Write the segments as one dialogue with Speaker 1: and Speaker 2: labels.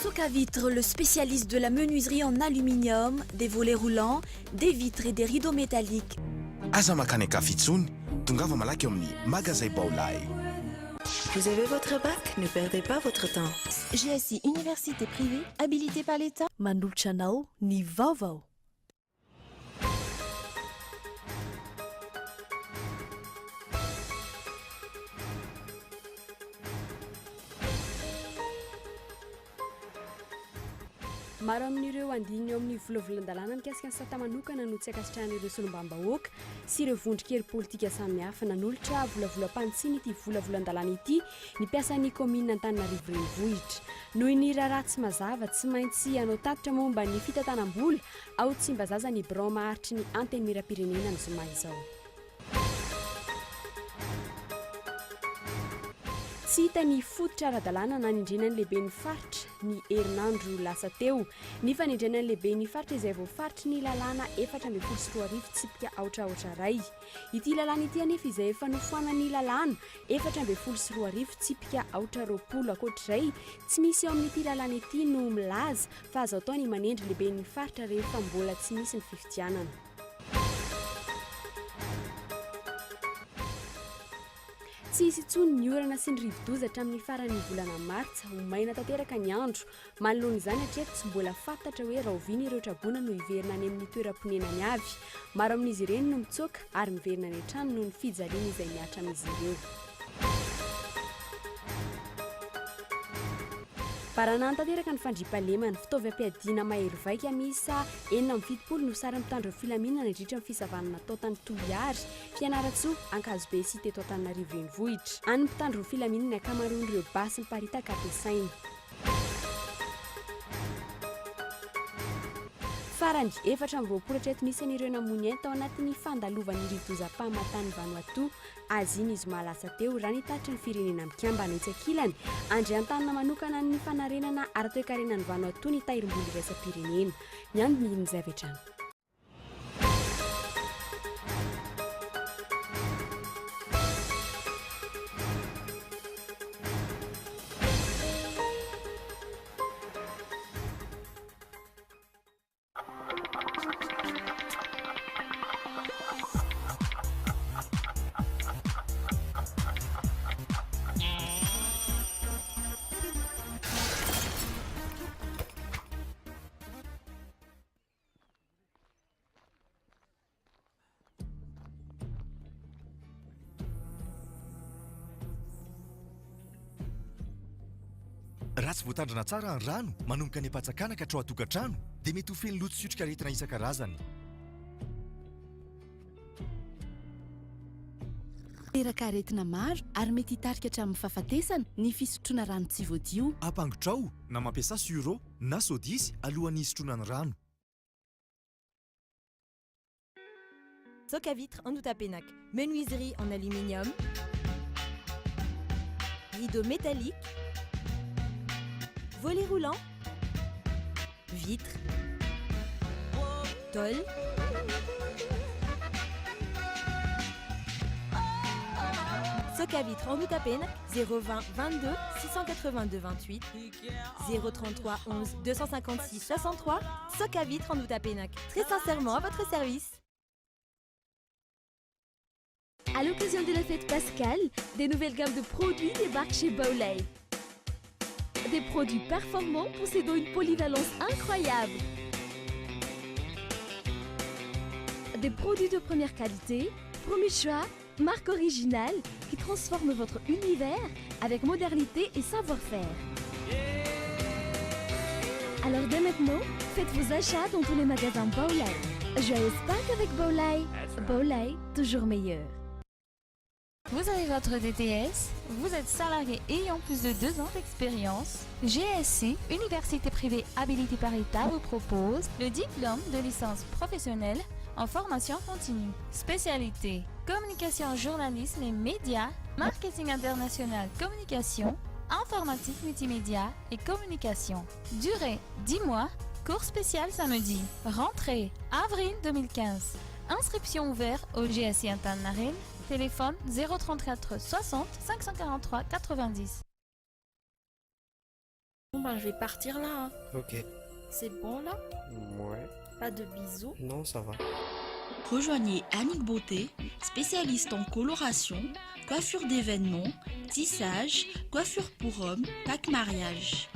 Speaker 1: Socavitre, le spécialiste de la menuiserie en aluminium, des volets roulants, des vitres et des rideaux métalliques.
Speaker 2: Aza makany Kafitsony, tongava malaky amin'ny magasin Baolay.
Speaker 3: Vous avez votre bac, ne perdez pas votre temps.
Speaker 4: GSI Université privée, habilitée par l'État.
Speaker 1: Manolotra anao ny vaovao.
Speaker 5: Maro amin'ireo andiny eo amin'ny volavolan-dalàna mikasika ny sata manokana no tsy akasitrahan'ireo solombavam-bahoaka sy ireo vondrokely politika samihafa nanolotra volavolam-pantsiny ity volavolan-dalàna ity ny piasan'ny komina Antananarivo renivohitra. Noho ny raharaha tsy mazava tsy maintsy anao tatitra momba ny fitantanam-bola ao Tsimbazaza ny Bran maharitry ny anteny miram-pirenena ny zoma izao. Tsy hita ny fototra ara-dalàna na nindrena ny lehibe ny faritra ny herinandro lasa teo. Ny fanindrena ny lehibe ny faritra izay voafaritry ny lalàna 4.4 tsipika aotraotra ray. Ity lalàna ity anefa izay efa nofoana ny lalàna 4.4 tsipika aotra roapolo ankoatrizay tsy misy eo amin'ity lalàna ity no milaza fa azo atao ny manendry lehibe ny faritra rehefa mbola tsy misy ny fifidianana. Tsy hisy intsony ny orana sy ny rivodozatra amin'ny faran'ny volana martsa ho maina tanteraka ny andro. Manoloana izany hatreto tsy mbola fantatra hoe raha oviana ireo trabona no hiverina any amin'ny toeram-ponenany avy. Maro amin'izy ireny no mitsoaka ary miverina any an-trano noho ny fijaliana izay miatra amin'izy ireo. Baranany tanteraka ny fandriam-pahalemana fitaovam-piadiana mahery vaika miisa 770 no sary mitandro filaminana indritra amin'ny fisavanana tao tany Toliary, Fianaratsoa, Ankazobe sy teto Antananarivo renivohitra. Any mpitandro filaminana akamaroan'ireo basy miparitaka ampiasaina. Farany 4.20 hatreto nisy an'ireo namono enta ao anatin'ny fandalovan'ny rivodozam-pahamatany Vanuatu. Azy iny izy malasa teo raha nitatitra ny firenena mikambana itsy ankilany. Andriantanina manokana ny fanarenana ary toe-karenan'ny Vanuatu ny tahirim-boly iraisam-pirenena. Ny andiny izay avy hatrany.
Speaker 6: Raha tsy voatandrina tsara ny rano manomboka ny ampatsakana ka hatrao atokantrano dia mety ho feno loto sy otrikaretina isan-karazany.
Speaker 4: Teraka aretina maro ary mety hitarika hatramin'ny fahafatesana ny fisotroana rano tsy voadio.
Speaker 6: Ampangotrao na mampiasa suro na sodisy alohan'ny hisotroana ny rano.
Speaker 7: Socavitre en Outapenac, menuiserie en aluminium, rideaux métalliques, volets roulants, vitres, tôle, Socavitre en Outapenac, 020 22 682 28, 033 11 256 63, Socavitre en Outapenac. Très sincèrement à votre service.
Speaker 8: À l'occasion de la fête pascale, des nouvelles gammes de produits débarquent chez Baolay. Des produits performants possédant une polyvalence incroyable. Des produits de première qualité, premier choix, marque originale qui transforment votre univers avec modernité et savoir-faire. Alors dès maintenant, faites vos achats dans tous les magasins Baolay. Joyeuse Pâques avec Baolay. Baolay, toujours meilleur.
Speaker 9: Vous avez votre DTS, vous êtes salarié ayant plus de 2 ans d'expérience. GSI, Université privée habilitée par l'État, vous propose le diplôme de licence professionnelle en formation continue. Spécialité, communication, journalisme et médias, marketing international, communication, informatique, multimédia et communication. Durée, 10 mois, cours spécial samedi. Rentrée, avril 2015. Inscription ouverte au GSI Antananarivo. Téléphone 034 60 543 90.
Speaker 10: Bon, ben, je vais partir là. Hein.
Speaker 11: Ok.
Speaker 10: C'est bon là?
Speaker 11: Ouais.
Speaker 10: Pas de bisous?
Speaker 11: Non, ça va.
Speaker 12: Rejoignez Annick Beauté, spécialiste en coloration, coiffure d'événements, tissage, coiffure pour hommes, pack mariage.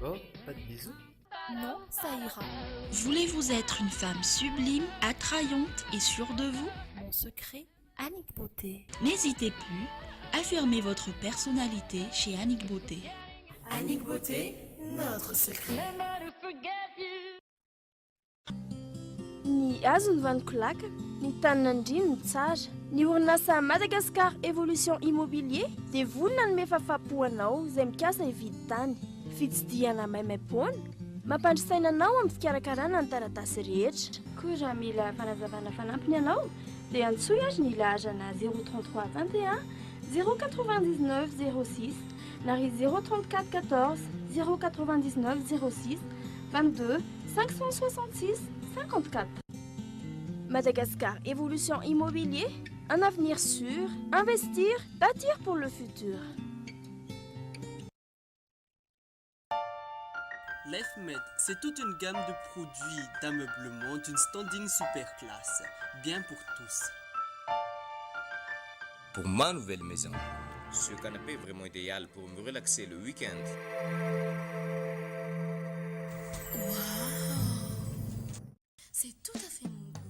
Speaker 11: Oh, pas de bisous?
Speaker 10: Non, ça ira.
Speaker 12: Voulez-vous être une femme sublime, attrayante et sûre de vous?
Speaker 10: Mon secret, Annick Beauté.
Speaker 12: N'hésitez plus, affirmez votre personnalité chez Annick Beauté.
Speaker 3: Annick Beauté, notre secret.
Speaker 5: Ny azony vanon-kolaka, ny tanin'andriny ny tsara. Ny orinasa Madagascar Evolution Immobilier dia vonona ny mefafapoanao izay mikasa hividy tany. Fitsidihana maimaimpoana, mampandrisaina anao amin'ny fikarakarana ny taratasy rehetra. Koa raha mila fanazavana fanampiny ianao dia antsoy azy ny lahazana 033 21 099 06 na ry 034 14 099 06 22 566 54. Madagascar Évolution Immobilier, un avenir sûr, investir, bâtir pour le futur.
Speaker 13: L'EFMED, c'est toute une gamme de produits d'ameublement d'une standing super classe, bien pour tous.
Speaker 14: Pour ma nouvelle maison, ce canapé est vraiment idéal pour me relaxer le week-end.
Speaker 15: C'est tout à fait mon goût.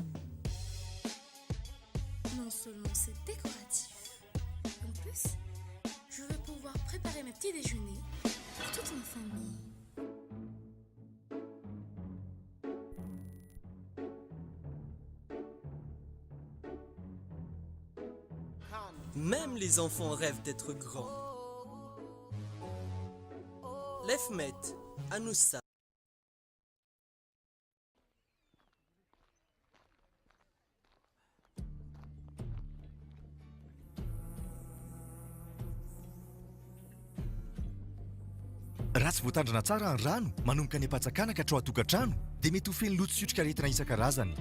Speaker 15: Non seulement c'est décoratif, en plus, je vais pouvoir préparer mes petits déjeuners pour toute ma famille.
Speaker 13: Même les enfants rêvent d'être grands. L'EFMED, à nous ça.
Speaker 6: Raha tsy voatandrina tsara ny rano manomboka ny ampatsakana ka hatrao atokantrano dia mety ho feno loto siotrika aretina isan-karazany.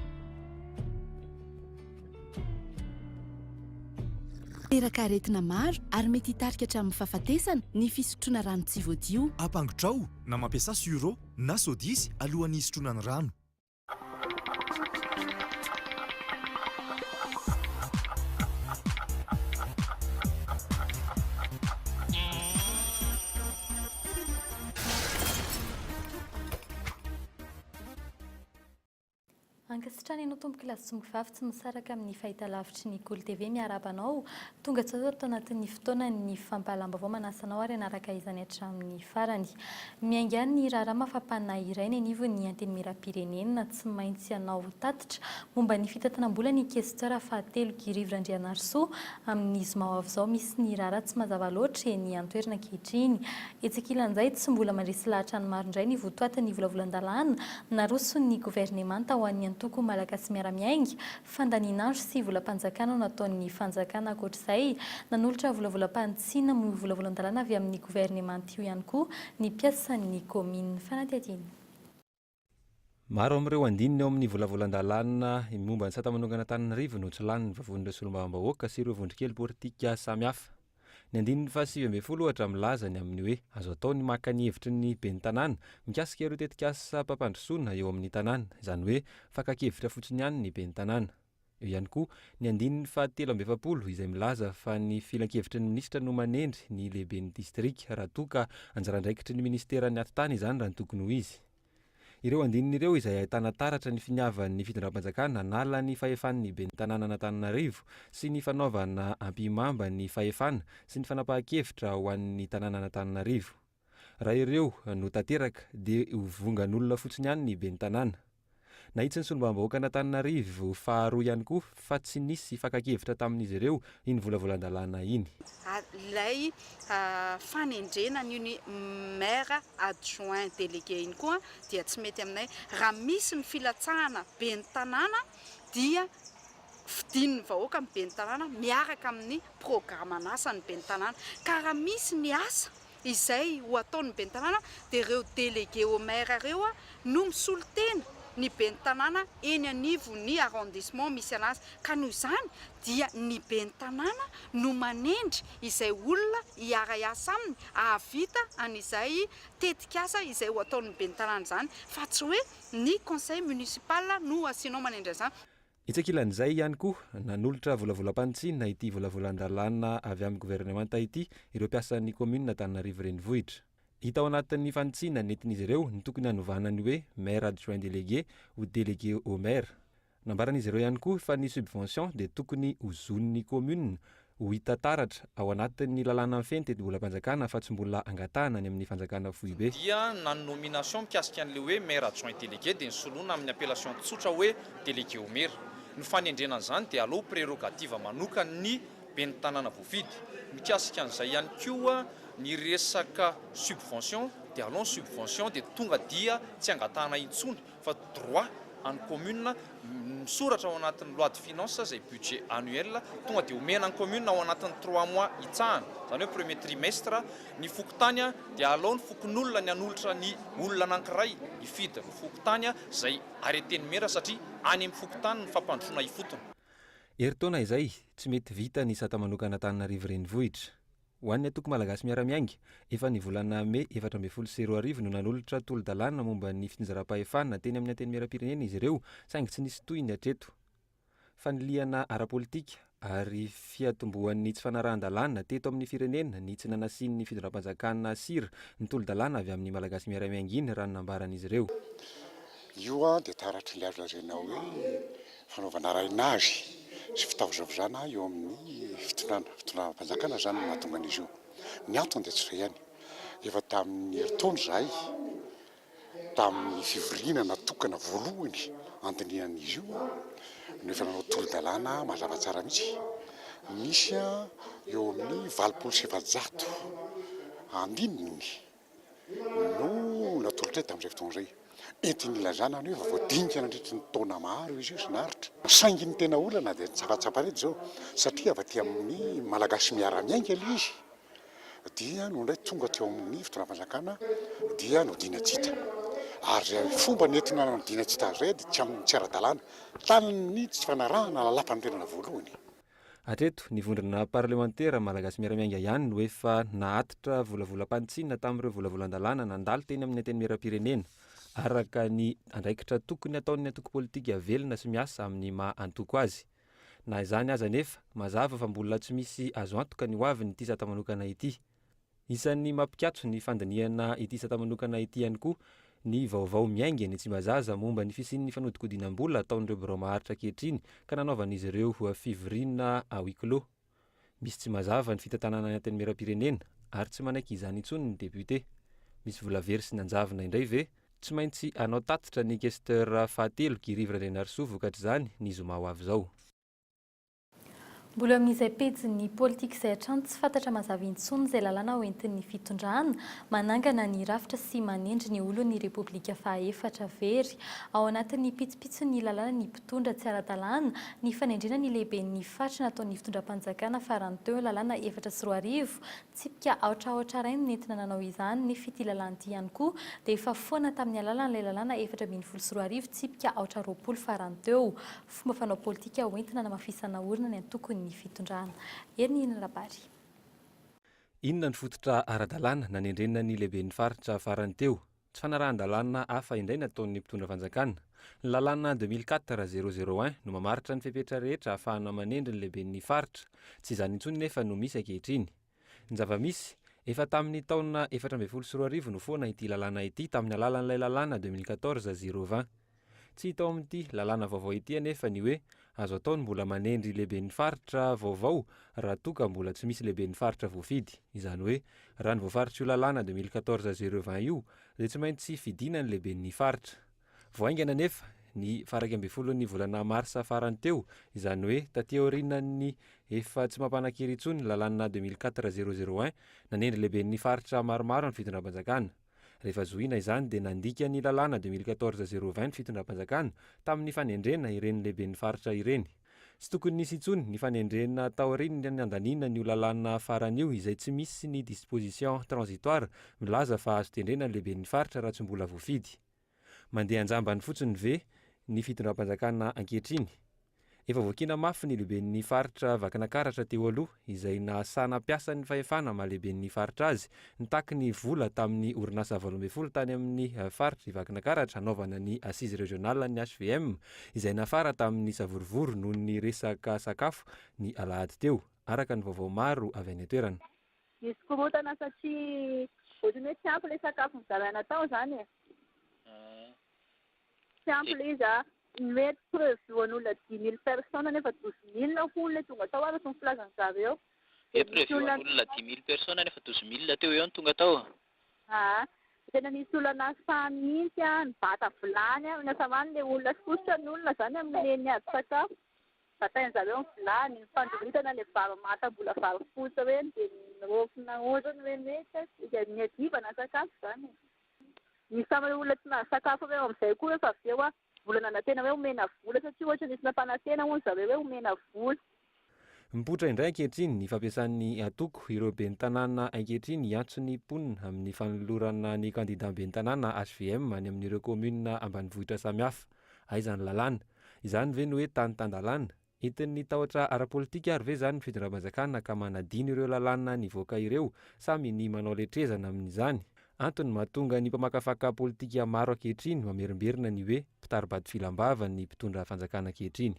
Speaker 4: Teraka aretina maro ary mety hitarika hatramin'ny fahafatesana ny fisotroana rano tsy voadio.
Speaker 6: Ampangotrao na mampiasa suro na sodisy alohan'ny hisotroana ny rano.
Speaker 16: Ankasitrany ianao tomboky lasy tsy mivavy tsy misaraka amin'ny fahitalavitry ny Kolo TV miarabanao tonga tsy ato anatin'ny fotoana ny fampalamba vao manasanao ary anaraka izany hatramin'ny farany. Miainga ny raharaha mafampana iray ny anivo ny anteny miram-pirenena tsy maintsy ianao tatitra momba ny fitantanam-bola ny questeur fahatelo Girivy Randrianarso amin'ny izy mahoavy izao misy ny raharaha tsy mazava loatra ny antoerana ankehitriny. Etsekilan'izay tsy mbola mandresy lahatra ny maro indray ny votoaty ny volavolan-dalàna naroso ny governemanta ho an'ny toko malagasy miara-miainga fandaninandro sy volam-panjakana nataon'ny fanjakana ankoatr'izay nanolotra volavolam-pantsiana moa volavolan-dalàna avy amin'ny governemanta io ihany koa ny mpiasan'ny komina fanadihadiana.
Speaker 17: Maro amin'ireo andininy ao amin'ny volavolan-dalàna momba ny satamanongana Antananarivo no tsy lany ny vavon'ireo solombavam-bahoaka sy ireo vondrokely politika samihafa. Ny andininy fahasivy ambin'ny folo ohatra milaza ny amin'ny hoe azo atao ny maka ny hevitry ny ben'ny tanàna mikasika ireo tetikasa mpampandrosoana eo amin'ny tanàna, izany hoe fakakevitra fotsiny ihany ny ben'ny tanàna. Eo ihany koa ny andininy fahatelo amby efapolo izay milaza fa ny filan-kevitry ny minisitra no manendry ny lehiben'ny distrika raha toa ka anjarandraikitry ny ministeran'ny atitany izany raha ny tokony ho izy. Ireo andininy ireo izay ahitana taratra ny finiavan'ny fitondram-panjakana nala ny fahefan'ny ben'ny tanàna Antananarivo sy ny fanaovana ampimamba ny fahefana sy ny fanapahan-kevitra ho an'ny tanàna Antananarivo. Raha ireo no tanteraka dia vongan'olona fotsiny ihany ny ben'ny tanàna. Nahitsy ny solombavam-bahoaka Antananarivo faharoa ihany koa fa tsy nisy fakakevitra tamin'izy ireo iny volavolan-dalàna iny.
Speaker 18: Ilay fanendrena ny maire adjoint délégué iny koa dia tsy mety aminay. Raha misy ny filatsahana ben'ny tanàna dia fidin'ny vahoaka amin'ny ben'ny tanàna miaraka amin'ny programme an'asa ny ben'ny tanàna. Ka raha misy ny asa izay ho ataon'ny ben'ny tanàna dia ireo délégué au maire ireo no misolo tena ny ben'ny tanàna eny anivo ny arrondissement misy anazy ka noho izany dia ny ben'ny tanàna no manendry izay olona hiara-iasa aminy ahavita an'izay tetikasa izay ho ataon'ny ben'ny tanàna zany fa tsy hoe ny conseil municipal no asianao manendry azany.
Speaker 17: Itsakilan'izay ihany koa nanolotra volavolam-panitsinina ity volavolan-dalàna avy amin'ny gouvernemanta ity ireo mpiasan'ny commune Antananarivo renivohitra. Hita ao anatin'ny fanitsinina nentin'izy ireo ny tokony hanovana ny hoe maire adjoint délégué ou délégué au maire. Nambaran'izy ireo ihany koa fa ny subvention dia tokony hozon'ny commune ho hita taratra ao anatin'ny lalàna mifeny tetebolam-panjakana fa tsy mbola angatahana any amin'ny fanjakana foibe.
Speaker 19: Dia na nomination mikasika an'le hoe maire adjoint délégué dia nisoloana amin'ny appellation tsotra hoe délégué au maire. Ny fanendrena an'izany dia aloha prérogative manokana ny ben'ny tanàna voafidy. Mikasika an'izay ihany koa ny resaka subvention dia aloha subvention dia tonga dia tsy angatahana intsony fa droit any commune misoratra ao anatin'ny loi de finance izay budget annuel tonga dia omena ny commune ao anatin'ny 3 mois itsahana izany hoe premier trimestre ny fokotany dia aloha ny fokon'olona ny anolotra ny olona anankiray hifidy ny fokotany izay arreten'ny maire satria any amin'ny fokotany ny fampandrosoana ifotony.
Speaker 17: Eritaona izay tsy mety vita ny sata manokana Antananarivo renivohitra. Ho an'ny atoko malagasy miara-miaingy efa ny volana Mai 2024 no nanolotra tolo-dalàna momba ny finjaram-pahefana teny amin'ny anteny miaram-pirenena izy ireo saingy tsy nisy tohiny hatreto. Fanilihana ara-politika ary fiatomboan'ny tsy fanarahan-dalàna teto amin'ny firenena ny tsy nanasian'ny finjaram-panjakana sira ny tolo-dalàna avy amin'ny malagasy miara-miaingy iny raha nambaran'izy ireo.
Speaker 20: Io dia taratry ny azo hoe fanaovana rainazy sy fitavozavozana eo amin'ny fitondram-panjakana zany mahatonga an'izy io. Ny antony dia tsy izay ihany. Efa tamin'ny heritaona izahay tamin'ny fivoriana natokana voalohany andinihan'izy io no efa nanao tolo-dalàna mazava tsara mihitsy. Misy eo amin'ny 700 andininy no natolotra tamin'izay fotoana izay. Entiny ilazana ny hoe voadinika nandritry ny taona maro izy io sy naritra. Saingy ny tena olana dia tsapatsaparety zao satria avy aty amin'ny malagasy miara-miainga ilay izy dia no indray tonga teo amin'ny fitondram-panjakana dia nodinatsita. Ary zay fomba nentina nodinatsita zay dia tsy amin'ny tsy ara-dalàna taniny tsy fanarahana lalampanorenana voalohany.
Speaker 17: Hatreto ny vondrona parlementaire malagasy miara-miainga ihany no efa nahatitra volavolam-panitsinina tamin'ireo volavolan-dalàna nandalo teny amin'ny anteny miaram-pirenena araka ny andraikitra tokony ataon'ny antoko politika velona sy miasa amin'ny maha antoko azy. Na izany aza nefa mazava fa mbola tsy misy azo antoka ny hoaviny ity sata manokana ity. Isan'ny mampikatso ny fandinihana ity sata manokana ity ihany koa ny vaovao miaingany tsy mazaza momba ny fisian'ny fanodikodinam-bola ataon'ireo biro maharitra ankehitriny ka nanaovan'izy ireo fivoriana à huis clos. Misy tsy mazava ny fitantanana ny anteny miaram-pirenena ary tsy manaiky izany intsony ny député. Misy vola very sy nanjavina indray ve tsy maintsy anao tatitra ny questeur fahatelo Girivra Renarso vokatr'izany ny zoma ho avy zao.
Speaker 16: Mbola amin'izay pejy politika izay hatrany tsy fantatra mazava intsony izay lalàna hoentin'ny fitondrana manangana ny rafitra sy manendry ny olo ny repoblika fahaefatra very. Ao anatin'ny pitsopitso ny lalàna ny mpitondra tsy ara-dalàna ny fanendrena ny lehiben'ny faritra nataon'ny fitondram-panjakana farany teo lalàna 4 tsipika aotraotra ray no nentina nanao izany nefa ity lalàna ity ihany koa dia efa foana tamin'ny alalan'ilay lalàna 424 tsipika aotra 20 farany teo. Fomba fanao politika hoentina namafisana orina ny antokony ny fitondrana. Erinina Rabary.
Speaker 17: Inona ny fototra ara-dalàna nanendrena ny lehiben'ny faritra farany teo? Tsy fanarahan-dalàna hafa indray nataon'ny mpitondra fanjakana. Ny lalàna 2004-001 no mamaritra ny fepetra rehetra ahafahana manendry ny lehiben'ny faritra. Tsy izany intsony nefa no misy ankehitriny. Ny zava-misy efa tamin'ny taona 2024 no foana ity lalàna ity tamin'ny alalan'ilay lalàna 2014-020. Tsy hita ao amin'ity lalàna vaovao ity anefa ny hoe azo ataony mbola manendry lehiben'ny faritra vaovao raha toa ka mbola tsy misy lehiben'ny faritra voafidy. Izany hoe raha ny voafaritra io lalàna 2014-020 io dia tsy maintsy fidina ny lehiben'ny faritra. Voaingana nefa ny 12 volana marsa farany teo, izany hoe taty aorianany efa tsy mampanan-kery intsony ny lalàna 2004-001 nanendry lehiben'ny faritra maromaro ny fitondram-panjakana. Rehefa zohina izany dia nandika ny lalàna 2014-020 ny fitondram-panjakana tamin'ny fanendrena ireny lehiben'ny faritra ireny. Tsy tokony nisy intsony ny fanendrena taorian'ny ny andanina ny lalàna faran'io izay tsy misy ny disposition transitoire milaza fa azo tendrena ny lehiben'ny faritra raha tsy mbola voafidy. mandeha anjambany fotsiny ve ny fitondram-panjakana ankehitriny. Efa voakina mafy ny lehiben'ny faritra Vakinakaratra teo aloha izay nahasana mpiasa ny fahefana mahalehiben'ny faritra azy nitaky ny vola tamin'ny orinasa 12 tany amin'ny faritra Vakinakaratra hanaovana ny assise régionale ny HVM izay nafara tamin'ny Savorovory noho ny resaka sakafo ny alahady teo araka ny vaovao maro avy any toerana.
Speaker 21: Misy korotana satria ohatrany hoe tsy ampy ilay sakafo nizaraina tao zany e. Tsy ampy ilay izy mety preuve voan'olona 10 000 personnes nefa 12 000 olona tonga tao ary sy filazany zareo.
Speaker 22: Preuve voan'olona 10 000 personnes nefa 12 000 teo eo ny tonga tao.
Speaker 21: Tena nisy olona samy mihitsy nibata vilany nefa many le olona fototra ny olona zany amin'ny niady sakafo. Batainy zareo ny vilany, nifandoritana le vary matambola vary fotsy hoe dia nirofina ohatrany hoe mety niadivana sakafo zany. Nisy samy olona tsy nahazo sakafo eo amin'izay koa efa avy eo volana na tena hoe omena vola satria ohatra nisy nampanantena hono zareo hoe omena vola.
Speaker 17: Mipoitra indray ankehitriny ny fampiasan'ny atoko ireo ben'ny tanàna ankehitriny hiantso ny mponina amin'ny fanolorana ny kandida ben'ny tanàna HVM any amin'ireo komuna ambanivohitra samihafa. Aizany lalàna izany ve no hoe tany-tandalàna entin'ny tahotra ara-politika ary ve zany ny fitondram-panjakana ka manadino ireo lalàna nivoaka ireo samy ny manao letrezana amin'izany. Antony mahatonga ny mpamakafaka politika maro ankehitriny mamerimberina ny hoe mpitary-bady filambava ny mpitondra fanjakana ankehitriny.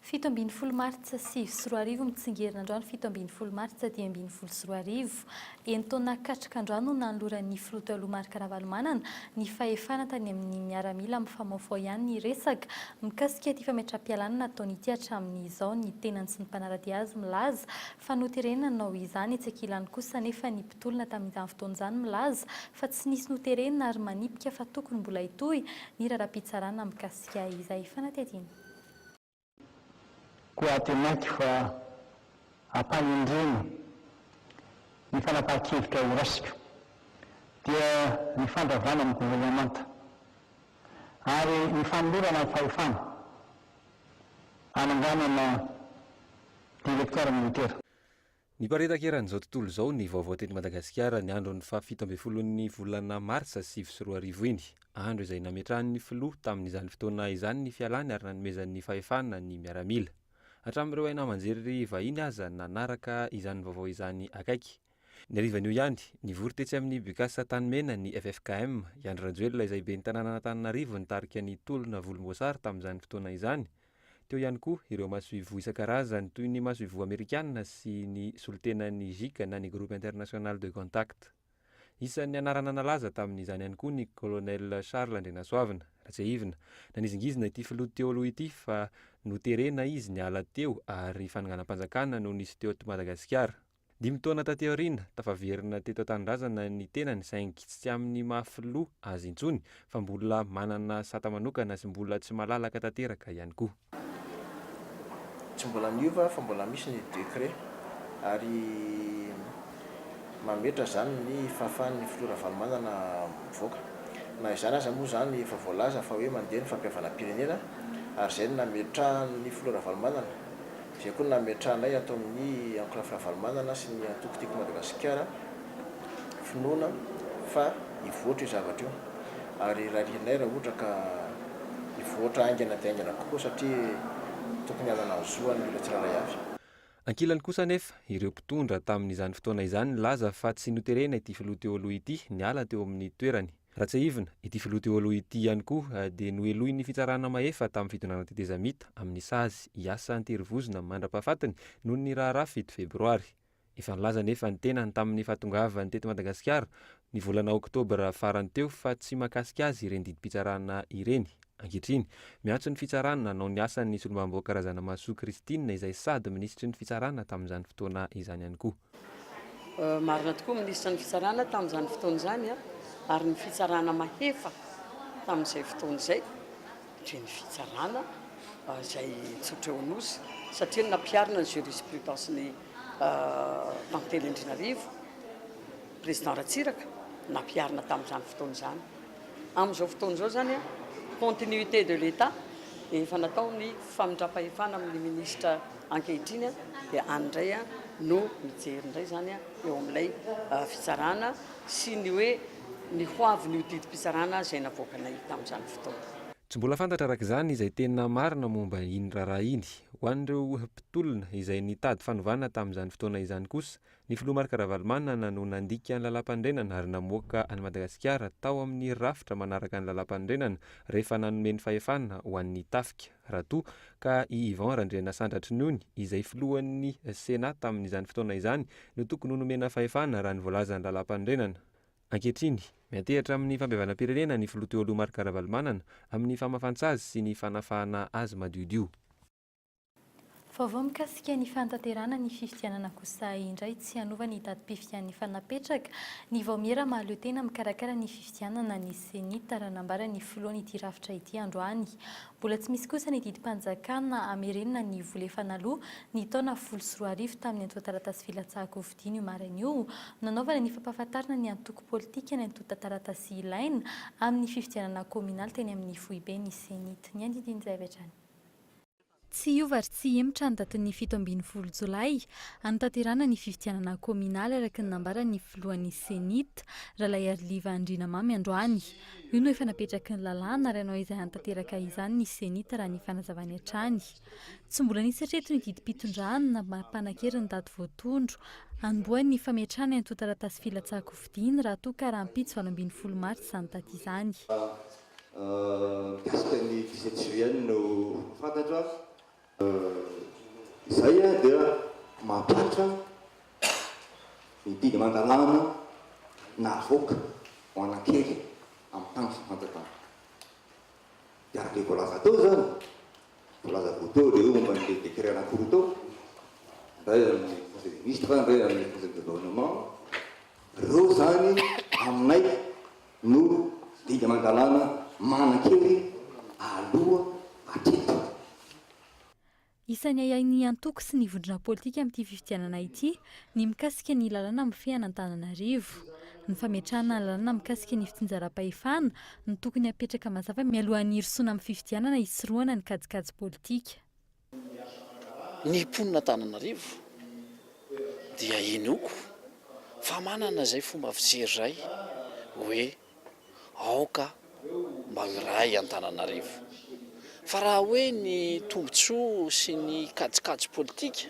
Speaker 16: 17 martsa 2024 mitsingerina androany 17 martsa 2024 enitaona katrika androany no nanoloran'ny filoto aloha Marc Ravalomanana ny fahefana tany amin'ny miaramila amin'ny famaofao ihany ny resaka mikasika ity fametra-pialana nataony ity hatramin'izao ny tenany sy ny mpanarady azy milaza fa noterenina nanao izany etsy ankilany kosa nefa ny mpitolona tamin'izany fotoan'izany milaza fa tsy nisy noterenina ary manipika fa tokony mbola hitohy ny raharaham-pitsarana mikasika izay fanatediana.
Speaker 23: Koa tenaky fa ampagnindreny ny fanapahan-kevitra orasika dia ny fandravana amin'ny gouvernemanta ary ny fanolorana ny fahefana ananganana directeur militaire.
Speaker 17: Ny paretaka eran'izao tontolo izao ny vaovao teny Madagasikara ny andro ny 17 volana marsa 2024 iny andro izay nametrahan'ny filoha tamin'izany fotoana izany ny fialany ary nanomezan'ny fahefana ny miaramila. Hatramin'ireo aina aman-jery vahiny aza nanaraka izany vaovao izany akaiky. Ny arivan'io ihany nivory tetsy amin'ny Bekasa Tanimena ny FFKM Iandro Rajoelina izay ben'ny tanàna Antananarivo nitarika ny tolona volomboasary tamin'izany fotoana izany. Teo ihany koa ireo masoivo isan-karazany toy ny masoivo amerikanina sy ny solitenan'ny JIC na ny groupe international de contact. Isan'ny anarana nalaza tamin'izany ihany koa ny colonel Charles Andrenasoavina Ratsehivina nanizingizina ity filoha teo aloha ity fa noterena izy niala teo ary fananganam-panjakana no nisy teo to Madagasikara. 5 taona tateo aoriana tafaverina teto an-tanindrazana ny tenany saingy tsy amin'ny mahafiloha azy intsony fa mbola manana sata manokana sy mbola tsy malalaka tanteraka ihany koa.
Speaker 24: Tsy mbola niova fa mbola misy ny décret ary mametra zany ny fahafahan'ny filoha Ravalomanana mivoaka. Na izany aza moa zany efa voalaza fa hoe mandeha ny fampiavanam-pirenena ary zay no nametrahan'ny filoha Ravalomanana. Izay koa nametrahanay atao amin'ny ankorafy Ravalomanana sy ny antokotiko Madagasikara finoana fa hivoatra io zavatra io ary rarianay raha ohatra ka hivoatra aingana dia aingana kokoa satria tokony alana zoany mila tsiraray avy.
Speaker 17: Ankilany kosa nefa ireo mpitondra tamin'izany fotoana izany laza fa tsy noterena ity filoha teo aloha ity niala teo amin'ny toerany. Ratsehivina ity filoha teo aloha ity ihany koa dia noelohy ny fitsarana mahefa tamin'ny fitondràna tetezamita amin'ny sazy hiasa anterivozona mandra-pahafatiny noho ny raharaha 7 febroary. Efa nilaza nefa ny tenany tamin'ny fahatongavany teto Madagasikara ny volana oktobra farany teo fa tsy mahakasika azy ireny didim-pitsarana ireny. Ankehitriny miantso ny fitsarana nanao ny asan'ny solombavambahoaka karazana Masoa Kristina izay sady minisitry ny fitsarana tamin'izany fotoana izany ihany koa.
Speaker 25: Marina tokoa minisitra ny fitsarana tamin'izany fotoana izany ary ny fitsarana mahefa tamin'izay fotoana izay dia ny fitsarana izay tsotra eo anosy satria nampiarina ny jurisprudence ny tantely Andrinarivo président Ratsiraka nampiarina tamin'izany fotoana izany. Amin'izao fotoana izao zany continuité de l'État efa natao ny famindram-pahefana amin'ny ministra ankehitriny dia andray no mijery indray zany eo amin'ilay fitsarana sy ny hoe ny hoavy ny didi-pitsarana izay navoakana hita amin'izany fotoana.
Speaker 17: Tsy mbola fantatra araka izany izay tena marina momba iny raharaha iny. Ho an'ireo mpitolona izay nitady fanovana tamin'izany fotoana izany kosa, ny filoha Marc Ravalomanana no nandika ny lalam-pandrenana ary namoaka any Madagasikara tao amin'ny rafitra manaraka ny lalam-pandrenana rehefa nanome ny fahefana ho an'ny tafika. Raha toa ka i Yvan Randrianasandratrinony izay filohan'ny Senat tamin'izany fotoana izany no tokony ho nomena fahefana raha ny voalaza ny lalam-pandrenana. Ankehitriny, miantehatra amin'ny fampiavanam-pirenena ny filoha teo aloha Marc Ravalomanana amin'ny famafantsy sy ny fanafahana azy madiodio.
Speaker 16: Vaovao mikasika ny fantanterana ny fifidianana kosa indray tsy hanova ny datim-pifidian'ny fanapetraka. Ny Vaomiera mahaleo tena mikarakara ny fifidianana ny senita raha nambara ny filohan'ity rafitra ity androany. Mbola tsy misy kosa ny didim-panjakana amerenina ny volefana aloha ny taona 14 tamin'ny antoko taratasy filatsahako vidiny io maraina io, nanaovana ny fampahafantarana ny antoko politika ny antoko taratasy ilaina amin'ny fifidianana kominaly teny amin'ny foibe ny senita. Ny andindin'izay avy hatrany. Tsy iova ary tsy emotra ny datin'ny 17 Jolay anotanterana ny fifidianana kominaly araka ny nambara ny filohan'ny senita Ralay Arliva Andrinamamy androany. Io no efa napetraky ny lalàna ary anao izay anotanteraka izany ny senita raha ny fanazavany hatrany. Tsy mbola nisy hatreto ny didim-pitondrana mampanankery ny daty voatondro anomboan'ny fametrahana antoko taratasy filatsahako vidiny raha toa ka raha ampitso 20 Marsy izany daty izany.
Speaker 1: Kasika ny 17 Juillet no fantatra izay dia mampatra ny didy mandalana na avoaka ho anankely amin'ny tany fantatana. Dia araka voalaza tao zany, voalaza voatao dia io momba ny décret anankiroa tao, iray amin'ny conseil des ministres, iray amin'ny conseil de gouvernement. Reo zany aminay no didy mandalana manankely aloha hatreto.
Speaker 16: Isan'ny ny antoko sy ny vondrona politika amin'ity fifidianana ity ny mikasika ny lalàna mifehana Antananarivo. Ny fametrahana ny lalàna mikasika ny fitsinjaram-pahefana no tokony hapetraka mazava mialohan'ny hirosona amin'ny fifidianana hisorohana ny kajikajy politika.
Speaker 2: Ny mponina Antananarivo dia inoako fa manana izay fomba fijery izay hoe aoka mba iray Antananarivo. Fa raha hoe ny tombontsoa sy ny kajikajy politika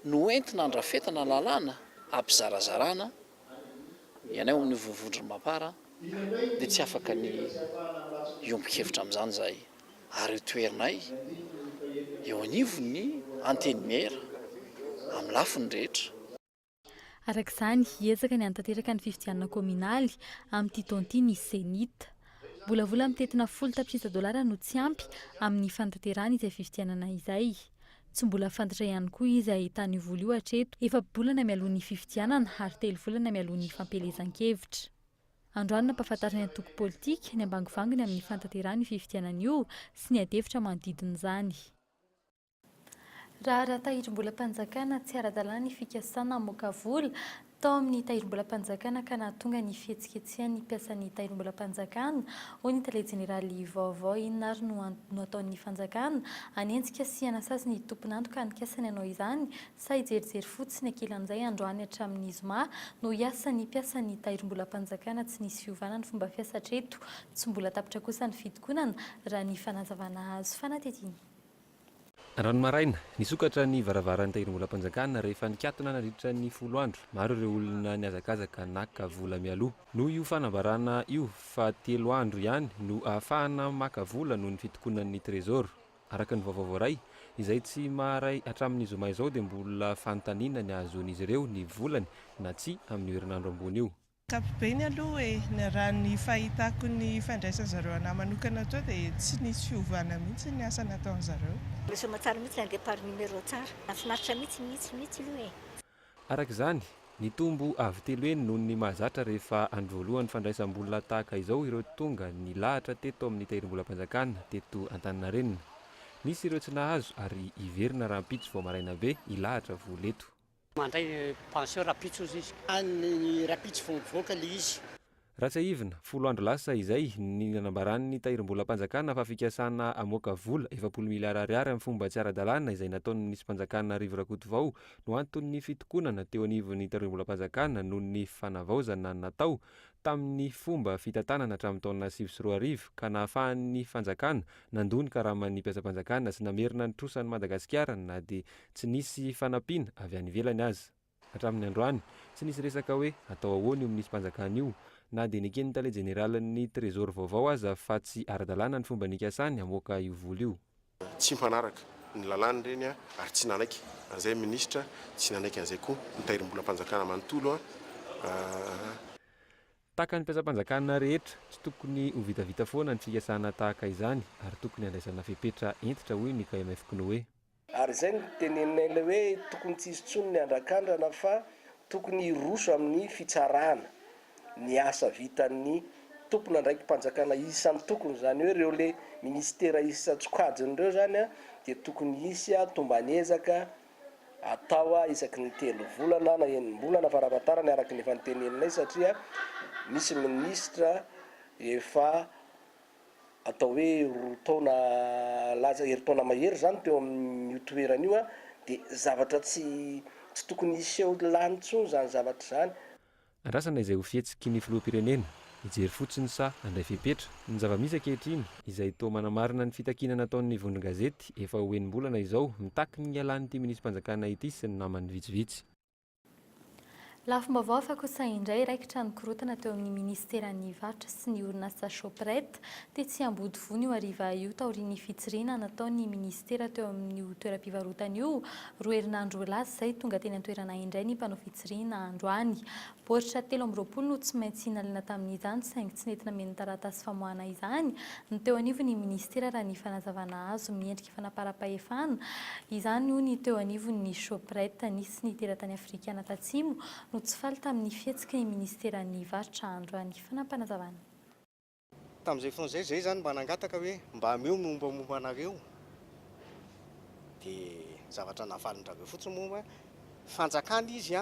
Speaker 2: no entina andrafetana lalàna ampizarazarana ianay amin'ny vovondrona mapara dia tsy afaka ny iombon-kevitra amin'izany zay ary toerinay eo anivony anteny miera amin'ny lafiny rehetra.
Speaker 16: Araka izany hiezaka ny anotanteraka ny fifidianana kominaly amin'ity taon'ity ny senita. Volavola mitetina $10,000 no tsy ampy amin'ny fantanterana izay fifidianana izay. Tsy mbola fantatra ihany koa izy ahitany vola io hatreto, 4 bolana mialohan'ny fifidianana ary 3 volana mialohan'ny fampelezan-kevitra. Androany nampahafantarana ny antoko politika ny ambangivanginy amin'ny fantanterana fifidianana io sy ny adefitra manodidina izany. Raha tahirim-bolam-panjakana tsy ara-dalàna ny fikasana hamoaka vola tao amin'ny tahirim-bolam-panjakana ka nahatonga ny fihetsiketsehany mpiasan'ny tahirim-bolam-panjakana ho ny tale jeneraly vaovao inona ary no ataon'ny fanjakana anenjika sy anasazy ny tompon'andro ka nikasany anao izany sa hijerijery fotsiny ankilan'izay androany hatramin'ny zoma no hiasan'ny mpiasan'ny tahirim-bolam-panjakana tsy nisy fiovana ny fomba fiasa hatreto, tsy mbola tapitra kosa ny fidikonana raha ny fanazavana azo fanatetiny.
Speaker 17: Rano maraina, nisokatra ny varavaran'ny tahirim-bolam-panjakana rehefa nikatona nandritra ny 10 andro. Maro ireo olona niazakazaka naka vola mialoha. Noho io fanambarana io fa 3 andro ihany no ahafahana maka vola noho ny fitokonan'ny trésor. Araka ny vaovao ray, izay tsy maharay hatramin'ny zoma izao dia mbola fanontaniana ny ahazoan'izy ireo ny volany na tsy amin'ny herinandro ambony io.
Speaker 7: Kapobeny aloha raha ny fahitako ny fandraisan-zareo anahy manokana tao dia tsy nisy fiovana mihitsy ny asa nataon-zareo.
Speaker 8: Lesoma tsara mihitsy ny départ numéro tsara, nafinaritra mihitsy aloha
Speaker 17: Araka izany, ny tombo avy telo eny noho ny mahazatra rehefa andro voalohany fandraisam-bola tahaka izao ireo tonga ny lahatra teto amin'ny tahirim-bolam-panjakana teto Antaninarenina. Nisy ireo tsy nahazo ary iverina raha ampitso vao maraina be ilahatra vola eto.
Speaker 9: Mandray pension rapitso izy. Ny rapitso voavoaka le izy.
Speaker 17: Ratsaivina 10 andro lasa izay ny nanambaran'ny tahirim-bolam-panjakana fa fikasana amoaka vola 700 miliara ariary amin'ny fomba tsy ara-dalàna izay nataon'ny ministrim-panjakana Rivo Rakotovao no antony fitokonana teo anivon'ny tahirim-bolam-panjakana noho ny fanavaozana natao tamin'ny fomba fitantanana hatramin'ny taona 2024 ka nahafahan'ny fanjakana nandony karaman'ny mpiasa-panjakana sy namerina ny trosan'ny Madagasikara na dia tsy nisy fanampiana avy any ivelany azy. Hatramin'ny androany tsy nisy resaka hoe atao ahoana io ministrim-panjakana io na dia nikeny tale jeneralan'ny trésor vaovao aza fa tsy ara-dalàna ny fomba nikasany amoaka io vola io.
Speaker 3: Tsy mpanaraka ny lalàna reny ary tsy nanaiky an'izay ministra tsy nanaiky an'izay koa ny tahirim-bolam-panjakana manontolo
Speaker 17: Tahaka ny mpiasa-panjakana rehetra tsy tokony ho vitavita foana ny fikasana tahaka izany ary tokony handraisana fepetra entitra hoy ny KMF Knoe.
Speaker 9: Ary izay no teneninay le hoe tokony tsy hisy intsony ny andrakandrana fa tokony hiroso amin'ny fitsarana ny asa vitan'ny tompona ndraiky mpanjakana isan'ny tokony zany hoe ireo le ministera isa tsokajiny ireo zany dia tokony hisy tombanezaka atao isaky ny 3 volana na 9 volana farafahatarany araka ny efa niteneninay satria misy ministra efa atao hoe rotaona laza herintaona mahery zany teo amin'ny toerana io dia zavatra tsy tokony hisy eo lanitsony zany zavatra zany.
Speaker 17: Andrasana izay ho fihetsiky ny filoham-pirenena hijery fotsiny sa handray fepetra ny zava-misy ankehitriny izay toa manamarina ny fitakinana nataon'ny vondron-gazety efa ho enim-bolana izao mitaky ny ialan'ity ministrim-panjakana ity sy ny namany vitsivitsy.
Speaker 16: Lafim-baovao fa kosa indray raikitra nikorotana teo amin'ny ministeran'ny varotra sy ny orinasa Shoprite dia tsy ambody vony io hariva io taorian'ny fitsirina nataon'ny ministera teo amin'ny toeram-pivarotana io roa herinandro lasa izay tonga teny an-toerana indray ny mpanao fitsirina androany. Baoritra 320 no tsy maintsy nalina tamin'izany saingy tsy nentina men'ny taratasy famoahana izany ny teo anivon'ny ministera raha ny fanazavana azo miendrika fanapara-pahefana izany io ny teo anivon'ny Shoprite nisy ny teratany Afrikana Tatsimo no tsy faly tamin'ny fihetsiky ny ministeran'ny varotra androany fanampanazavana.
Speaker 10: Tamin'izay fotoana izay zany mba nangataka hoe mba ameo mombamomba anareo dia zavatra nahafalindrareo fotsiny momba fanjakana izy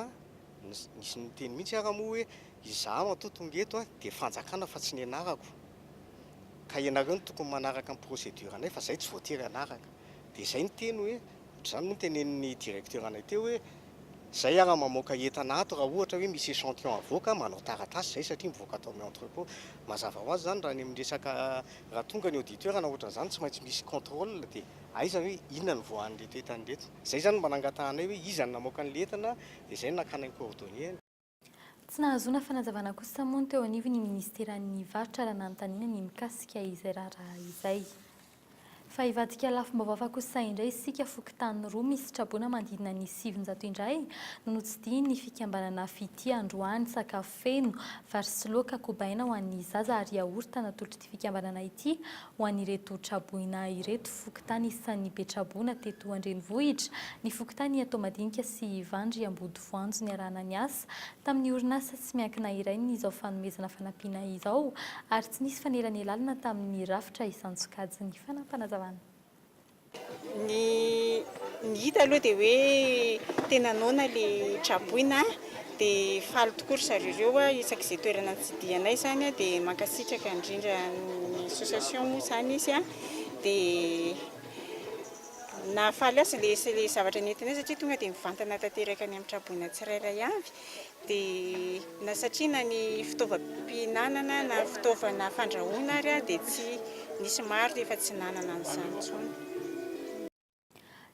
Speaker 10: nisy niteny mihitsy ara moa hoe izaho matotonga eto dia fanjakana fa tsy ny anarako ka ianareo no tokony manaraka ny procédure anay fa izay tsy voatery anaraka dia izay ny teny hoe izany moa tenenin'ny directeur anay teo hoe zay ara mamoaka entana ato raha ohatra hoe misy échantillon avoaka manao taratasy zay satria mivoaka atao amin'ny entrepôt mazava ho azy zany raha ny miresaka raha tonga ny auditeur na ohatra zany tsy maintsy misy contrôle dia aiza hoe inona ny voan'leto entana leto zay zany mba nangatahanay hoe iza ny namoaka ny entana dia zay nakana ny coordonnier.
Speaker 16: Tsy nahazoana fanazavana kosa moa teo anivon'ny ministeran'ny varotra raha nanontaniana ny mikasika izay raharaha izay. Fa ivadika lafim-baovao kosa indray isika fokontany roa misy traboana mandidina ny 700 indray no notsidihiny ny fikambanana fity androany sakafo feno vary sy laoka kobaina ho an'ny zaza ary aorita natolotra ity fikambanana ity ho an'ireto traboina ireto fokontany isan'ny be traboana teto Andrenivohitra ny fokontany atao madinika sy Vandry Ambody Voanjo ny arahana ny asa tamin'ny orinasa tsy miankina iray izao fanomezana fanampiana izao ary tsy nisy fanelanelalana tamin'ny rafitra isan-tsokajy ny fanampanazavana.
Speaker 11: Ny hita aloha dia hoe tena naona ilay traboina dia faly tokoa zareo ireo isak'izay toerana nitsidihanay zany dia mankasitraka indrindra ny association moa zany izy dia nahafaly azy ilay zavatra nentinay satria tonga dia mivantana tanteraka any amin'ny traboina tsirairay avy dia na satria na ny fitaovam-pihinanana na fitaovana fandrahoana ary dia tsy nisy maro dia efa tsy nanana an'izany intsony.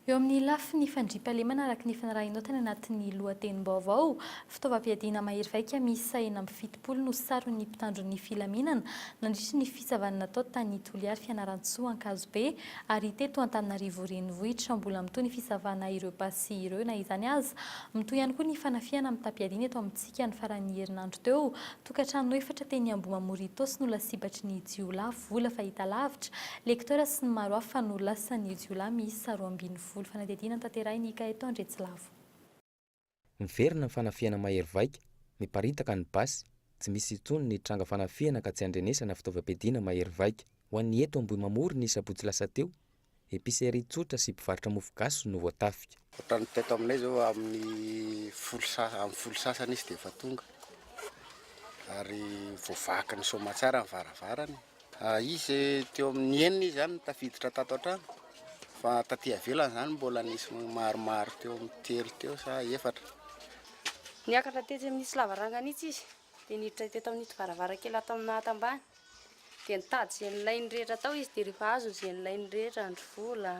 Speaker 16: Eo amin'ny lafiny fandriam-pahalemana araka ny fanarahinao tany anatin'ny lohatenim-baovao fitaovam-piadiana mahery vaika misy sahina amin'ny 70 no saron'ny mpitandron'ny filaminana nandritra ny fisavana natao tany Toliary Fianaratsoa Ankazobe ary teto Antananarivo Renivohitra mbola mitoy ny fisavana ireo pasy ireo na izany aza mitoy ihany koa ny fanafiana amin'ny tampiadiana eto amintsika ny faran'ny herinandro teo tokantrano efatra teny Ambohimamoritao sy no lasibatry ny jiolahy vola fahita lavitra lektora sy ny maro hafa no lasan'ny jiolahy miisa 12 fanadidina tanterahiny eto Andretsilavo.
Speaker 12: Miverina ny fanafiana mahery vaika, miparitaka ny basy, tsy misy intsony ny tranga fanafiana ka tsy andrenesana fitaovam-piadiana mahery vaika. Ho an'ny eto Ambohimamory ny sabotsy lasa teo, episeria tsotra sy mpivarotra mofogasy no voatafika.
Speaker 20: Ohatrany teto aminay zao amin'ny folo sasany izy dia efa tonga.
Speaker 4: ary voavaky ny somatsara ny varavarany. Izy teo amin'ny enina izy zany tafiditra tato an-trano fa taty avelany zany mbola nisy maromaro teo amin'ny telo teo sa efatra.
Speaker 5: Niakatra tetsy amin'nisy lavarangana itsy izy dia niditra teto amin'ito varavarakely ato amin'ny atambany dia nitady izay nilainy rehetra tao izy dia rehefa azo izay nilainy rehetra andro vola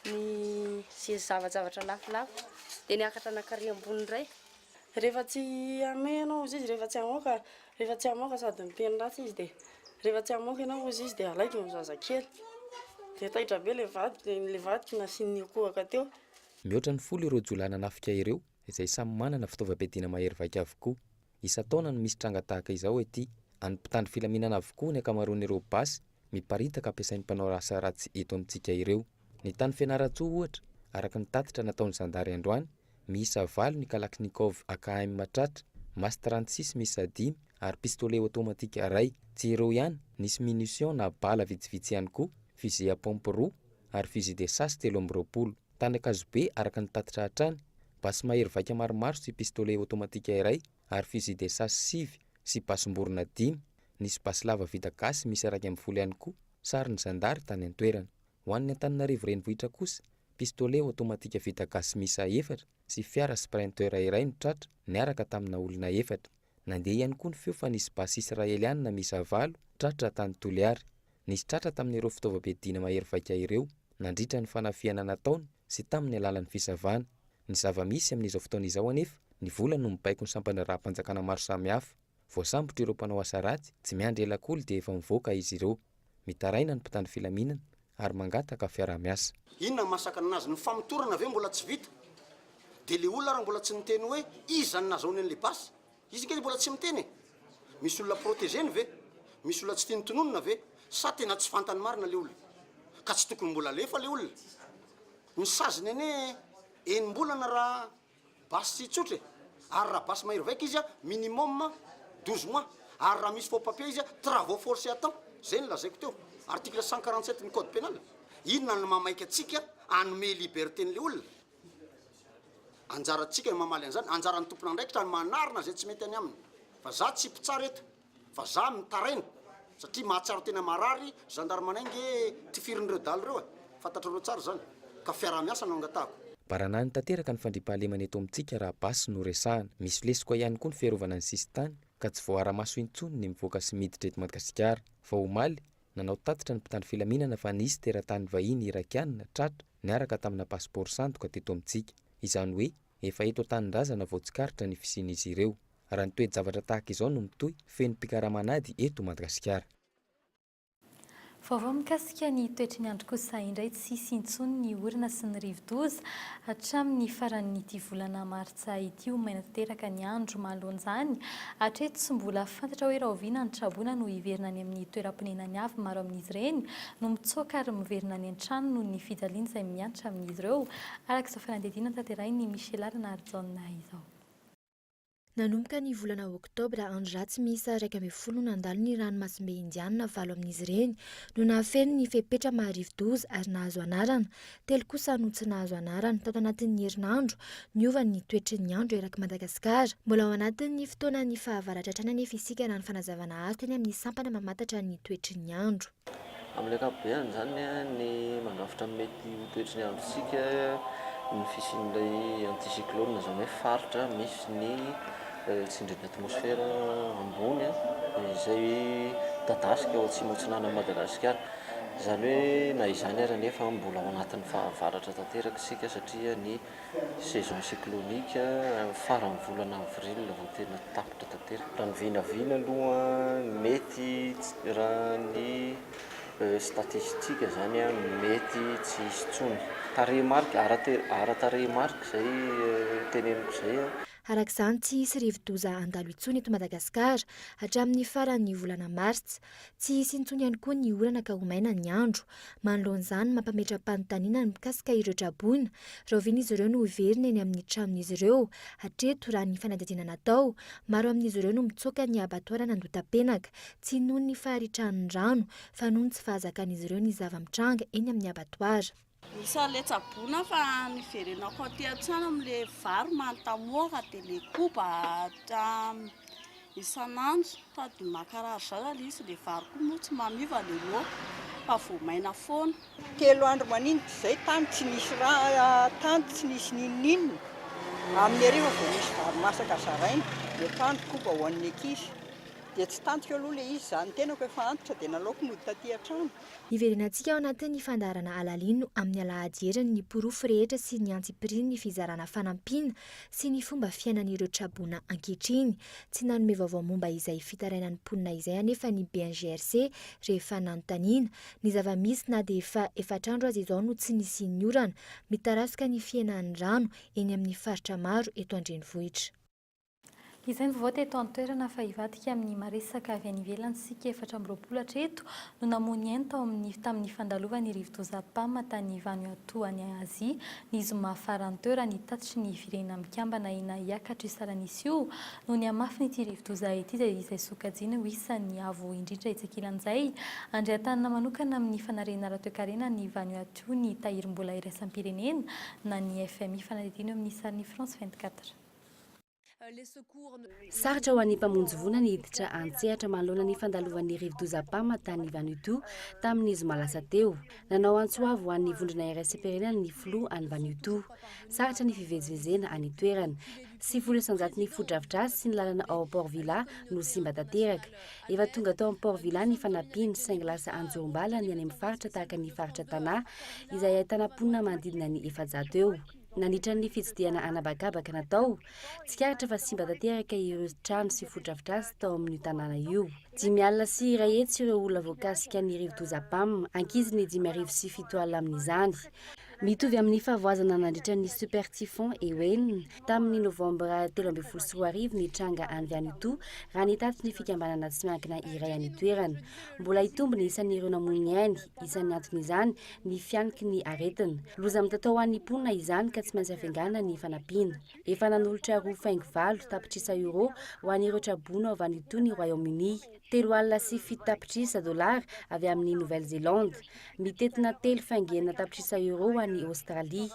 Speaker 5: ny izay zavatra lafolafo dia niakatra nakary ambony iray. Rehefa tsy ame ianao izy rehefa tsy hamoaka sady miteny ratsy izy dia rehefa tsy hamoaka ianao izy dia alaiky ny zazakely dia taitra be le vadika nasiany akohaka teo.
Speaker 12: Mihoatra ny folo ireo jolana nafika ireo izay samy manana fitaovam-piadiana mahery vaika avokoa. Isan-taona no misy tranga tahaka izao ety. Any mpitandro filaminana avokoa ny akamaroan'ireo basy miparitaka ampiasain'ny mpanao rasa ratsy eto amintsika ireo. Ny tany Fianaratsoa ohatra, araka ny tatitra nataon'ny zandary androany, miisa 7 ny Kalashnikov AKM matratra, MAS 36 miisa 5 ary pistolet automatique iray. Tsy ireo ihany, nisy munition na bala vitsivitsy ihany koa, fusil à pompe 2 ary fusil de chasse 320. Tany Akazobe araka ny tatitra hatrany, basy mahery vaika maromaro sy pistolet automatique iray ary fusil de chasse 5 sy basim-borona 5. Nisy basy lava vita gasy misy 2.5 ihany koa, sarin'ny zandary tany an-toerana. Ho an'ny Antananarivo renivohitra kosa, pistolet automatique vita gasy miisa 4 sy fiara sprinter iray no tratra niaraka tamina olona 4. Nandeha ihany koa ny feo fa nisy basy israeliana miisa 5 tratra tany Toliary. Nisy tratra tamin'ireo fitaovam-piadiana mahery vaika ireo nandritra ny fanafiana nataony sy tamin'ny alalan'ny fisavana. Ny zava-misy amin'izao fotoana izao anefa, ny vola no mipaiko ny sampana raha-panjakana maro samihafa. Voasambotra ireo mpanao asa ratsy, tsy miandry elakoly dia efa mivoaka izy ireo. Mitaraina ny mpitandro filaminana ary mangataka fiara-miasa.
Speaker 13: Inona masaka anazy ny famotorana ve mbola tsy vita? Dia le olona raha mbola tsy niteny hoe iza ny nazaony an'le basy? Izy kely mbola tsy miteny. Misy olona protégeny ve? Misy olona tsy tiany tononona ve? Sa tena tsy fantany marina le olona? Ka tsy tokony mbola lefa le olona. Ny saziny ane enim-bolana raha basy tsotra ary raha basy mahery vaika izy minimum 12 mois ary raha misy faux papier izy travaux forcés à temps. Zay ny lazaiko teo. Article 147 ny code pénal. Inona ny mamaika atsika anome liberté-n'le olona? Anjarantsika mamaly an'izany, anjaran'ny tompona andraikitra ny manarina zay tsy mety any aminy. Fa za tsy mpitsara eto, fa za mitaraina satria mahatsaro tena marary gendarmenainge tifirin'ireo dalo ireo fantatrareo tsara zany. Ka fiara-miasa no angatahako.
Speaker 12: Baranany tanteraka ny fandriampahalemana eto amintsika raha basy no resahana. Misy lesiko ihany koa ny fiarovana ny sisitany ka tsy voara-maso intsony ny mivoaka sy miditra eto Madagasikara. Fa omaly nanao tatitra ny mpitandro filaminana fa nisy teratany vahiny irakianina tratra niaraka tamina passeport sandoka teto amintsika. Izany hoe efa eto an-tanindrazana voatsikaritra ny fisian'izy ireo. Raha ny toe-javatra tahaka izao no mitohy feno mpikaramanady eto Madagasikara.
Speaker 16: Vaovao mikasika ny toetry ny andro kosa indray tsisy intsony ny orana sy ny rivo-doza hatramin'ny faran'ity volana martsa ity maina tanteraka ny andro mahalonjany hatreto tsy mbola fantatra hoe raha oviana ny traboana no hiverina any amin'ny toeram-ponenany avy maro amin'izy ireny no mitsoaka ary miverina any an-trano noho ny fijaliana izay miantra amin'izy ireo arak'izao fanadihadiana tanterahiny Michel Arina ary John izao.
Speaker 14: Nanomboka ny volana Oktobra andro ratsy miisa 1.10 nandalo ny ranomasimbe indiana 7 amin'izy ireny no nahafeno ny fepetra maharivo-doza ary nahazo anarana. 3 kosa no tsy nahazo anarana. Tato anatin'ny herinandro niova ny toetry ny andro eraky Madagasikara. Mbola ao anatin'ny fotoana ny fahavaratra hatrany anefa isika raha ny fanazavana azy teny amin'ny sampana mamantatra ny toetry ny andro.
Speaker 15: Amin'ny ankapobeny zany ny mandrafitra mety toetry ny andro sika ny fisian'ilay anticyclone zany hoe faritra misy ny tsindrin'ny atmosfera ambony izay dadasika ao atsimo-atsinana Madagasikara. Izany hoe na izany ary nefa mbola ao anatin'ny fahavaratra tanteraka sika satria ny saison cyclonique faran'ny volana avril vao tena tapitra tanteraka. Raha ny vinavina aloha mety raha ny statistika zany mety tsy hisy tsony. Tarehimarika ara-tarehimarika zay teneniko zay.
Speaker 14: Arak'izany tsy hisy rivo-doza andalo intsony eto Madagasikara hatramin'ny faran'ny volana Martsa. Tsy hisy intsony ihany koa ny orana ka ho maina ny andro. Manoloan'izany mampametra-panontaniana ny mikasika ireo traboina. Raha oviana ireo no hiverina eny amin'ny tranon'izy ireo. Hatreto raha ny fanadihadiana natao, maro amin'izy ireo no mitsoaka ny abatoara nandota-penaka. Tsy noho ny faharitran'ny rano fa noho ny tsy fahazakan'izy ireo ny zava-mitranga eny amin'ny abatoara.
Speaker 26: Misy le tsaboina fa niverenako aty an-trano amin'le vary mantamoaka dia le koba isan'andro tady makarary zao le izy le vary koa moa tsy mamiva le loa fa vao maina foana.
Speaker 11: Telo andro maninitra zay tany tsy nisy raha tany tsy nisy ninninina amin'ny hariva vao misy vary masaka zaraina le tandro koa ho an'ny ankizy dia tsy tantika aloha le izy zany tenako efa antitra dia nalaoko mody taty an-trano.
Speaker 14: Iverenantsika ao anatin'ny fandarana alalino amin'ny alahady heriny ny porofo rehetra sy ny antsipiriny ny fizarana fanampiana sy ny fomba fiainan'ireo traboana ankehitriny. Tsy nanome vaovao momba izay fitarainan'ny mponina izay anefa ny BNGRC rehefa nanontaniana. Ny zava-misy na dia efa efatrandro azy izao no tsy nisy ny orana mitarasika ny fiainan'ny rano eny amin'ny faritra maro eto an-drenivohitra.
Speaker 16: Izay ny vaovao teto an-toerana fa hivadika amin'ny maresaka avy any ivelany sika 4 hatreto no namony enta tamin'ny fandalovan'ny rivo-doza PAM tany Vanuatu any Azia ny zoma farany toerana hitatitry ny firenena mikambana ina hiakatra isaran'izy io no ny amafiny ity rivo-doza ity izay sokajiana ho isan'ny avo indrindra itsakilan'izay andriantanana manokana amin'ny fanarena ara-toekarena ny Vanuatu ny tahirim-bola iraisam-pirenena na ny FMI fanadidina amin'ny sarin'ny France 24.
Speaker 6: Saratra ho an'ny mpamonjy vona ny hiditra antsehatra manoloana ny fandalovan'ny rivo-doza PAM tany Vanuatu tamin'ny zoma lasa teo. Nanao antsoavo ho an'ny vondrona iraisam-pirenena ny filoha any Vanuatu. Saratra ny fivezivezena any toerana. 700 ny fodrafitrasa sy ny lalana ao Port Vila no simba tanteraka. Efa tonga tao amin'ny Port Vila ny fanampiany saingy lasa anjorom-bala ny any amin'ny faritra tahaka ny faritra Tana izay ahitana mponina manodidina ny 700 eo. Nandritra ny fitsidiana anabakabaka natao, tsikaritra fa simba tanteraka ireo trano sy fodrafitrasa tao amin'ny tanàna io. 5 alina sy 1 hetsy ireo olona voakasika ny rivo-doza PAM, ankizy ny 5,7 alina amin'izany. Mitovy amin'ny fahavoazana nandritra ny Super Typhon Ewen tamin'ny Novambra 13 ny tranga any Vanuatu raha nitaty ny fikambanana tsy miankina iray any toerana. Mbola hitombo ny isan'ireo namony ainy, isan'ny anton'izany ny fianiky ny aretina. Loza mitatao an'ny mponina izany ka tsy maintsy afengana ny fanampiana. Efa nanolotra €5 tapitrisa euro ho an'ireo traboana ao Vanuatu ny Royaume-Uni. 3 alina sy 7 tapitrisa $, avy amin'ny Nouvelle-Zélande. Mitetina 3 faingenana tapitrisa euro ho an'ny Australie.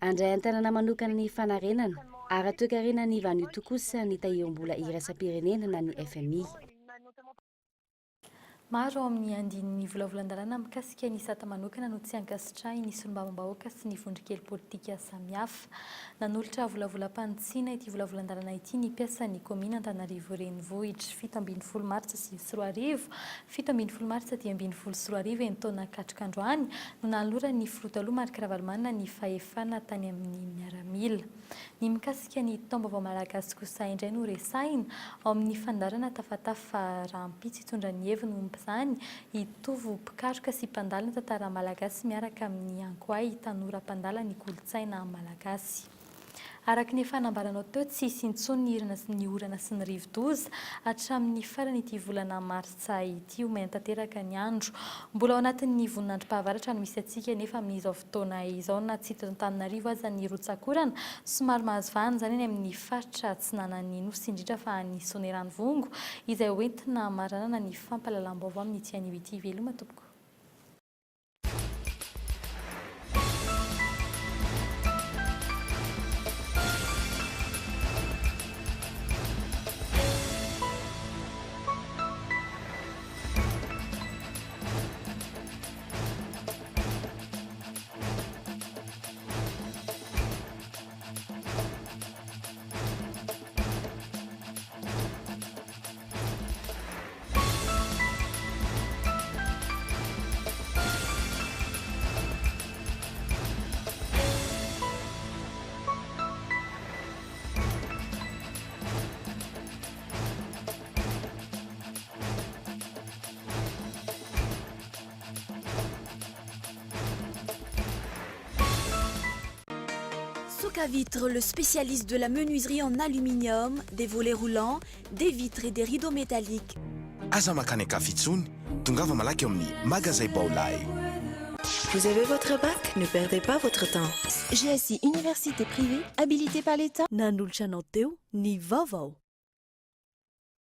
Speaker 6: Andray an-tanàna manokana ny fanarenana, ara-toekarena ny Vanuatu kosa ny tahirim-bola iraisam-pirenena na ny FMI.
Speaker 16: Maro amin'ny andin'ny volavolan-dalàna mikasika ny sata manokana no tsy ankasitrahy ny solombavambahoaka sy ny vondrokely politika samihafa. Nanolotra volavolam-pantsiana ity volavolan-dalàna ity ny mpiasan'ny komina Antananarivo renivohitra 17 martsa sy 20, 17 martsa 20 ny taona katrik'androany no nalora ny filotaloha Marc Ravalomanana ny fahefana tany amin'ny miaramila. Ny mikasika ny taom-baovao malagasy kosa indray no resahina ao amin'ny fandarana tafatafa rampitsy hitondra ny heviny izany hitovy mpikaroka sy mpandalana tantara malagasy miaraka amin'ny ankoay tanora mpandala ny kolotsaina malagasy. Araka ny fanambaranao teo tsy sintsony ny orana sy ny rivo-doza hatramin'ny farany ity volana martsa ity omena tanteraka ny andro. Mbola ao anatin'ny voninandro-pahavaratra no misy atsika nefa amin'izao fotoana izao na tsy eto Antananarivo aza ny rotsakorana somary mahazo vahana zany any amin'ny faritra Atsinanany nosy indrindra fa ny Soanerany Vongo izay hoentina maranana ny fampahalalam-baovao amin'ny ity anio ity veloma tompoko.
Speaker 18: Vitre, le spécialiste de la menuiserie en aluminium, des volets roulants, des vitres et des rideaux métalliques.
Speaker 19: Aza makany akafitsony, tongava malaky amin'ny magasin Baolay.
Speaker 18: Vous avez votre bac? Ne perdez pas votre temps. GSI Université privée, habilitée par l'État. Nanulcha Nanteu, ni Vavao.